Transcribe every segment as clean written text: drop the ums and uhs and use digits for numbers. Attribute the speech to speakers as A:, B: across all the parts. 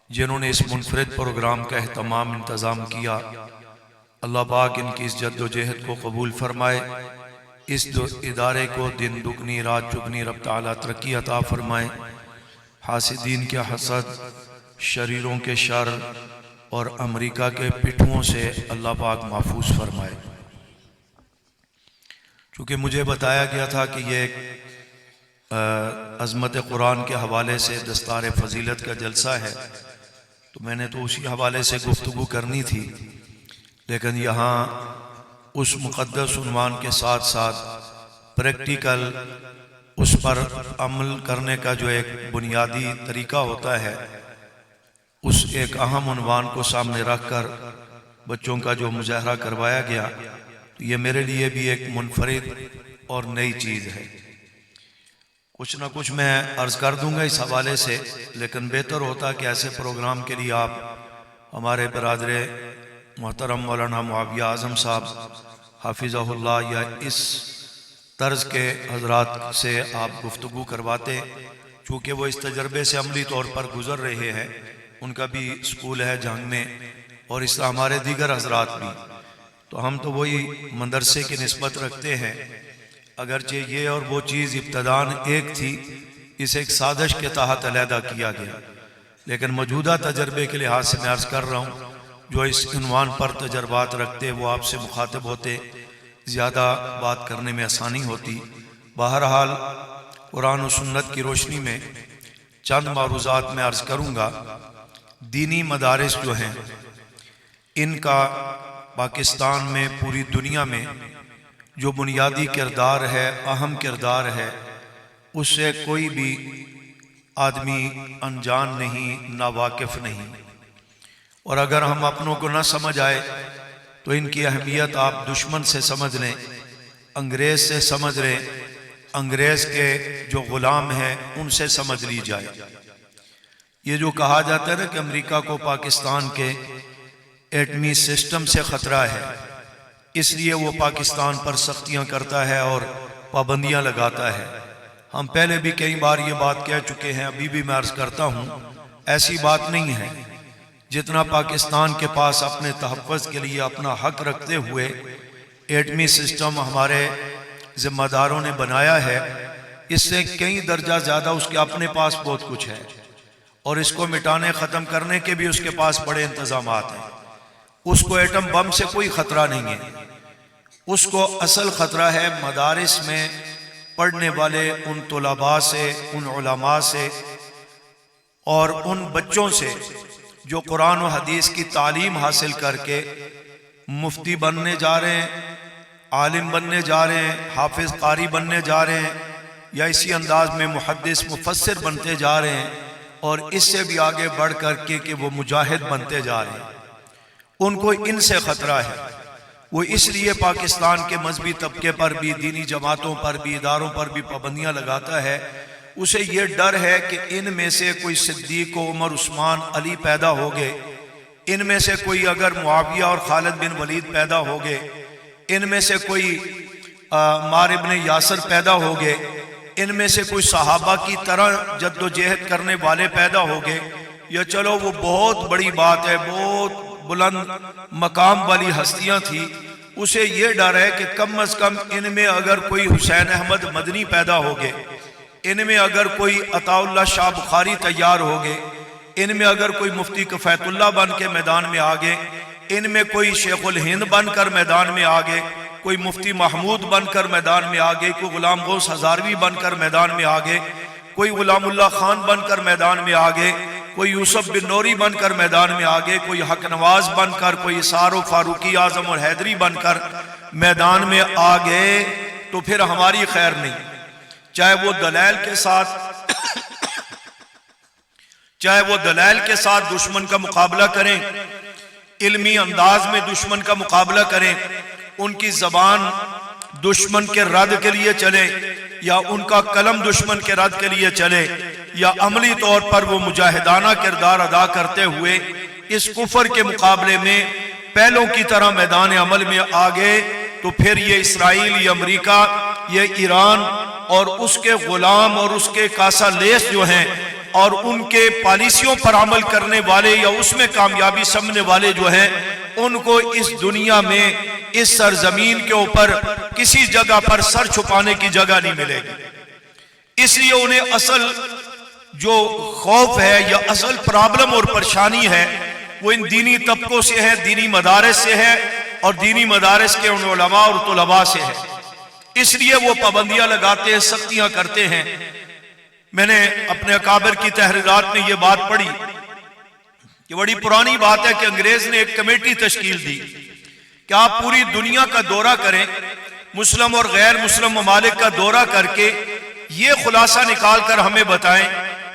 A: جنہوں نے اس منفرد پروگرام کا اہتمام انتظام کیا، اللہ پاک ان کی اس جد و جہد کو قبول فرمائے، اس ادارے کو دن دگنی رات چگنی رب تعالیٰ ترقی عطا فرمائے، حاسدین کے حسد، شریروں کے شر اور امریکہ کے پٹھوں سے اللہ پاک محفوظ فرمائے۔ چونکہ مجھے بتایا گیا تھا کہ یہ ایک عظمت قرآن کے حوالے سے دستار فضیلت کا جلسہ ہے، تو میں نے تو اسی حوالے سے گفتگو کرنی تھی، لیکن یہاں اس مقدس عنوان کے ساتھ ساتھ پریکٹیکل اس پر عمل کرنے کا جو ایک بنیادی طریقہ ہوتا ہے، اس ایک اہم عنوان کو سامنے رکھ کر بچوں کا جو مظاہرہ کروایا گیا، یہ میرے لیے بھی ایک منفرد اور نئی چیز ہے۔ کچھ نہ کچھ میں عرض کر دوں گا اس حوالے سے، لیکن بہتر ہوتا کہ ایسے پروگرام کے لیے آپ ہمارے برادر محترم مولانا معاویہ اعظم صاحب حافظہ اللہ یا اس طرز کے حضرات سے آپ گفتگو کرواتے، چونکہ وہ اس تجربے سے عملی طور پر گزر رہے ہیں، ان کا بھی اسکول ہے جھنگ میں، اور اس طرح ہمارے دیگر حضرات بھی، تو ہم تو وہی مدرسے کی نسبت رکھتے ہیں، اگرچہ یہ اور وہ چیز ابتداً ایک تھی، اسے ایک سازش کے تحت علیحدہ کیا گیا، لیکن موجودہ تجربے کے لحاظ سے میں عرض کر رہا ہوں، جو اس عنوان پر تجربات رکھتے وہ آپ سے مخاطب ہوتے، زیادہ بات کرنے میں آسانی ہوتی۔ بہرحال قرآن و سنت کی روشنی میں چند معروضات میں عرض کروں گا۔ دینی مدارس جو ہیں، ان کا پاکستان میں، پوری دنیا میں جو بنیادی کردار ہے، اہم کردار ہے، اس سے کوئی بھی آدمی انجان نہیں، ناواقف نہیں، اور اگر ہم اپنوں کو نہ سمجھ آئے تو ان کی اہمیت آپ دشمن سے سمجھ لیں، انگریز سے سمجھ لیں، انگریز کے جو غلام ہیں ان سے سمجھ لی جائے۔ یہ جو کہا جاتا ہے نا کہ امریکہ کو پاکستان کے ایٹمی سسٹم سے خطرہ ہے، اس لیے وہ پاکستان پر سختیاں کرتا ہے اور پابندیاں لگاتا ہے۔ ہم پہلے بھی کئی بار یہ بات کہہ چکے ہیں، ابھی بھی میں عرض کرتا ہوں، ایسی بات نہیں ہے۔ جتنا پاکستان کے پاس اپنے تحفظ کے لیے اپنا حق رکھتے ہوئے ایٹمی سسٹم ہمارے ذمہ داروں نے بنایا ہے، اس سے کئی درجہ زیادہ اس کے اپنے پاس بہت کچھ ہے، اور اس کو مٹانے ختم کرنے کے بھی اس کے پاس بڑے انتظامات ہیں۔ اس کو ایٹم بم سے کوئی خطرہ نہیں ہے، اس کو اصل خطرہ ہے مدارس میں پڑھنے والے ان طلباء سے، ان علماء سے، اور ان بچوں سے جو قرآن و حدیث کی تعلیم حاصل کر کے مفتی بننے جا رہے ہیں، عالم بننے جا رہے ہیں، حافظ قاری بننے جا رہے ہیں، یا اسی انداز میں محدث مفسر بنتے جا رہے ہیں، اور اس سے بھی آگے بڑھ کر کے کہ وہ مجاہد بنتے جا رہے ہیں۔ ان کو ان سے خطرہ ہے، وہ اس لیے پاکستان کے مذہبی طبقے پر بھی، دینی جماعتوں پر بھی، اداروں پر بھی پابندیاں لگاتا ہے۔ اسے یہ ڈر ہے کہ ان میں سے کوئی صدیق و عمر عثمان علی پیدا ہو گئے، ان میں سے کوئی اگر معاویہ اور خالد بن ولید پیدا ہو گئے، ان میں سے کوئی عمار ابن یاسر پیدا ہو گئے، ان میں سے کوئی صحابہ کی طرح جد و جہد کرنے والے پیدا ہو گئے، یا چلو وہ بہت بڑی بات ہے، بہت بلند مقام والی ہستیاں تھی، اسے یہ ڈر ہے کہ کم از کم ان میں اگر کوئی حسین احمد مدنی پیدا ہو گئے، ان میں اگر کوئی عطا اللہ شاہ بخاری تیار ہو گئے، ان میں اگر کوئی مفتی کفایت اللہ بن کے میدان میں آگے، ان میں کوئی شیخ الہند بن کر میدان میں آگے، کوئی مفتی محمود بن کر میدان میں آگے، کوئی غلام غوث ہزاروی بن کر میدان میں آگے، کوئی غلام اللہ خان بن کر میدان میں آگے، کوئی یوسف بن نوری بن کر میدان میں آگے، کوئی حق نواز بن کر، کوئی اسار و فاروقی اعظم اور حیدری بن کر میدان میں آگے، تو پھر ہماری خیر نہیں۔ چاہے وہ دلائل کے ساتھ دشمن کا مقابلہ کریں، علمی انداز میں دشمن کا مقابلہ کریں، ان کی زبان دشمن کے رد کے لیے چلے، یا ان کا قلم دشمن کے رد کے لیے چلے، یا عملی طور پر وہ مجاہدانہ کردار ادا کرتے ہوئے اس کفر کے مقابلے میں پہلوں کی طرح میدان عمل میں آگے، تو پھر یہ اسرائیل، یہ امریکہ، یہ ایران اور اس کے غلام اور اس کے کاسا لیس جو ہیں، اور ان کے پالیسیوں پر عمل کرنے والے یا اس میں کامیابی سمجھنے والے جو ہیں ان کو اس دنیا میں اس سرزمین کے اوپر کسی جگہ پر سر چھپانے کی جگہ نہیں ملے گی۔ اس لیے انہیں اصل جو خوف ہے یا اصل پرابلم اور پریشانی ہے وہ ان دینی طبقوں سے ہے، دینی مدارس سے ہے اور دینی مدارس کے ان علماء اور طلباء سے ہے۔ اس لیے وہ پابندیاں لگاتے ہیں، سختیاں کرتے ہیں۔ میں نے اپنے اکابر کی تحریرات میں یہ بات پڑھی کہ بڑی پرانی بات ہے کہ انگریز نے ایک کمیٹی تشکیل دی کہ آپ پوری دنیا کا دورہ کریں، مسلم اور غیر مسلم ممالک کا دورہ کر کے یہ خلاصہ نکال کر ہمیں بتائیں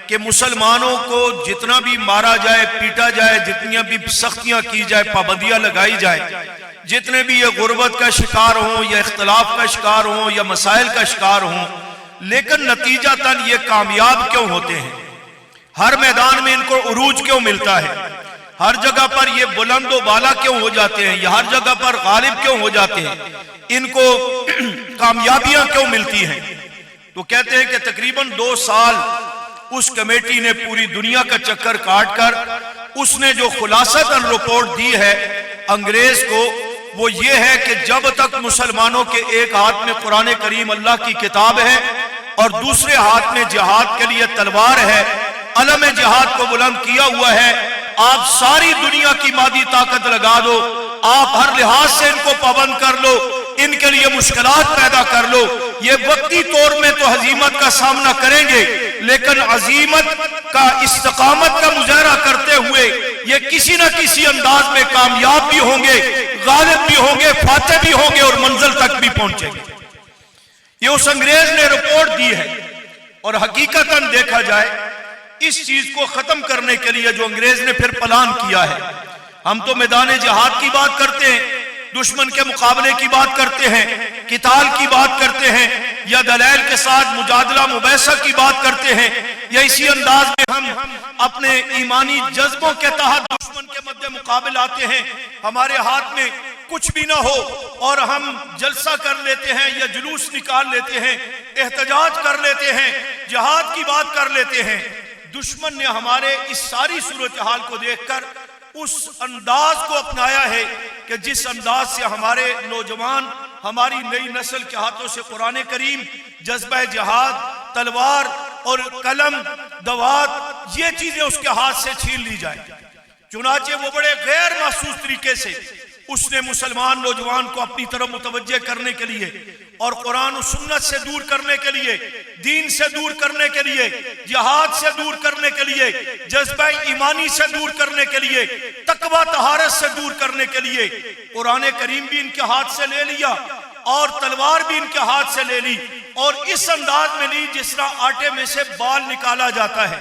A: کہ مسلمانوں کو جتنا بھی مارا جائے، پیٹا جائے، جتنی بھی سختیاں کی جائے، پابندیاں لگائی جائے، جتنے بھی یہ غربت کا شکار ہوں یا اختلاف کا شکار ہوں یا مسائل کا شکار ہوں، لیکن نتیجہ یہ کامیاب کیوں ہوتے ہیں؟ ہر میدان میں ان کو عروج کیوں ملتا ہے؟ ہر جگہ پر یہ بلند و بالا کیوں ہو جاتے ہیں؟ یہ ہر جگہ پر غالب کیوں ہو جاتے ہیں؟ ان کو کامیابیاں کیوں ملتی ہیں؟ تو کہتے ہیں کہ تقریباً 2 سال اس کمیٹی نے پوری دنیا کا چکر کاٹ کر اس نے جو خلاصتاً رپورٹ دی ہے انگریز کو وہ یہ ہے کہ جب تک مسلمانوں کے ایک ہاتھ میں قرآن کریم اللہ کی کتاب ہے اور دوسرے ہاتھ میں جہاد کے لیے تلوار ہے، علم جہاد کو بلند کیا ہوا ہے، آپ ساری دنیا کی مادی طاقت لگا دو، آپ ہر لحاظ سے ان کو پابند کر لو، ان کے لیے مشکلات پیدا کر لو، یہ وقتی طور میں تو ہزیمت کا سامنا کریں گے لیکن عزیمت کا، استقامت کا مظاہرہ کرتے ہوئے یہ کسی نہ کسی انداز میں کامیاب بھی ہوں گے، غالب بھی ہوں گے، فاتح بھی ہوں گے اور منزل تک بھی پہنچیں گے۔ یہ اس انگریز نے رپورٹ دی ہے اور حقیقتاً دیکھا جائے اس چیز کو ختم کرنے کے لیے جو انگریز نے پھر پلان کیا ہے، ہم تو میدان جہاد کی بات کرتے ہیں، دشمن کے مقابلے کی بات کرتے ہیں، قتال کی بات کرتے ہیں، یا دلائل کے ساتھ مجادلہ مباحثہ کی بات کرتے ہیں، یا اسی انداز میں ہم اپنے ایمانی جذبوں کے تحت دشمن کے مد مقابل آتے ہیں، ہمارے ہاتھ میں کچھ بھی نہ ہو اور ہم جلسہ کر لیتے ہیں یا جلوس نکال لیتے ہیں، احتجاج کر لیتے ہیں، جہاد کی بات کر لیتے ہیں۔ دشمن نے ہمارے اس ساری صورتحال کو دیکھ کر اس انداز کو اپنایا ہے کہ جس انداز سے ہمارے نوجوان، ہماری نئی نسل کے ہاتھوں سے قرآن کریم، جذبہ جہاد، تلوار اور قلم، دوات، یہ چیزیں اس کے ہاتھ سے چھین لی جائیں۔ چنانچہ وہ بڑے غیر محسوس طریقے سے اس نے مسلمان نوجوان کو اپنی طرف متوجہ کرنے کے لیے اور قرآن و سنت سے دور کرنے کے لیے، دین سے دور کرنے کے لیے، جہاد سے دور کرنے کے لیے، جذبہ ایمانی سے دور کرنے کے لیے، تقوی طہارت سے دور کرنے کے لیے قرآن کریم بھی ان کے ہاتھ سے لے لیا اور تلوار بھی ان کے ہاتھ سے لے لی، اور اس انداز میں لی جس طرح آٹے میں سے بال نکالا جاتا ہے،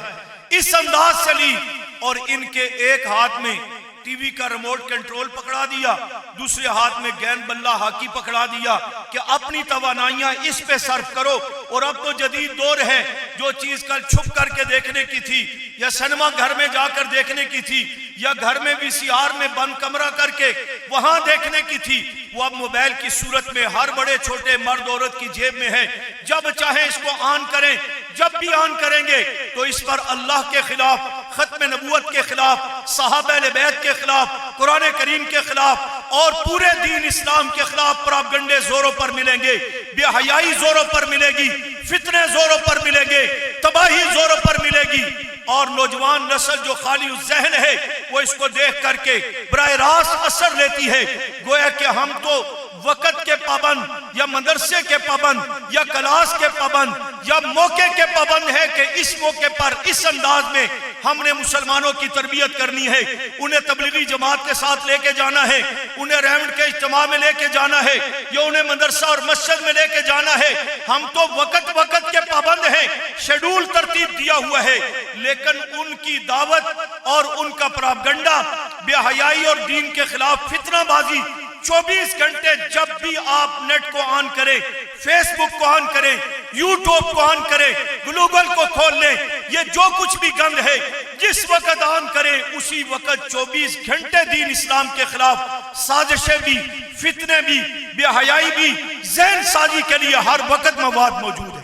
A: اس انداز سے لی، اور ان کے ایک ہاتھ میں ٹی وی کا ریموٹ کنٹرول پکڑا دیا، دوسرے ہاتھ میں گیند بلہ ہاکی پکڑا دیا کہ اپنی توانائیاں اس پہ صرف کرو۔ اور اب تو جدید دور ہے، جو چیز کل چھپ کر کے دیکھنے کی تھی یا سینما گھر میں جا کر دیکھنے کی تھی یا گھر میں VCR میں بند کمرہ کر کے وہاں دیکھنے کی تھی، وہ اب موبائل کی صورت میں ہر بڑے چھوٹے مرد عورت کی جیب میں ہے۔ جب چاہیں اس کو آن کریں، جب بھی آن کریں گے تو اس پر اللہ کے خلاف، ختم نبوت کے خلاف، صحابہ اہل بیت کے خلاف، قرآن کریم کے خلاف اور پورے دین اسلام کے خلاف پراپگنڈے زوروں پر ملیں گے، بے حیائی زوروں پر ملے گی، فتنے زوروں پر ملیں گے، تباہی زوروں پر ملے گی، اور نوجوان نسل جو خالی الذہن ہے وہ اس کو دیکھ کر کے براہ راست اثر لیتی ہے، گویا کہ ہم تو وقت کے پابند یا مدرسے کے پابند یا کلاس کے پابند یا موقع کے پابند ہے کہ اس موقع پر اس انداز میں ہم نے مسلمانوں کی تربیت کرنی ہے، انہیں تبلیغی جماعت کے ساتھ لے کے جانا ہے، انہیں رحمت کے اجتماع میں لے کے جانا ہے یا انہیں مدرسہ اور مسجد میں لے کے جانا ہے۔ ہم تو وقت کے پابند ہیں، شیڈول ترتیب دیا ہوا ہے، لیکن ان کی دعوت اور ان کا پراپگنڈا، بے حیائی اور دین کے خلاف فتنہ بازی 24 گھنٹے جب بھی آپ نیٹ کو آن کریں، فیس بک کو آن کریں، یوٹیوب کو آن کریں، گلوگل کو کھول لیں، یہ جو کچھ بھی گند ہے جس وقت آن کریں اسی وقت 24 گھنٹے دین اسلام کے خلاف سازشیں بھی، فتنے بھی، بے حیائی بھی، ذہن سازی کے لیے ہر وقت مواد موجود ہے۔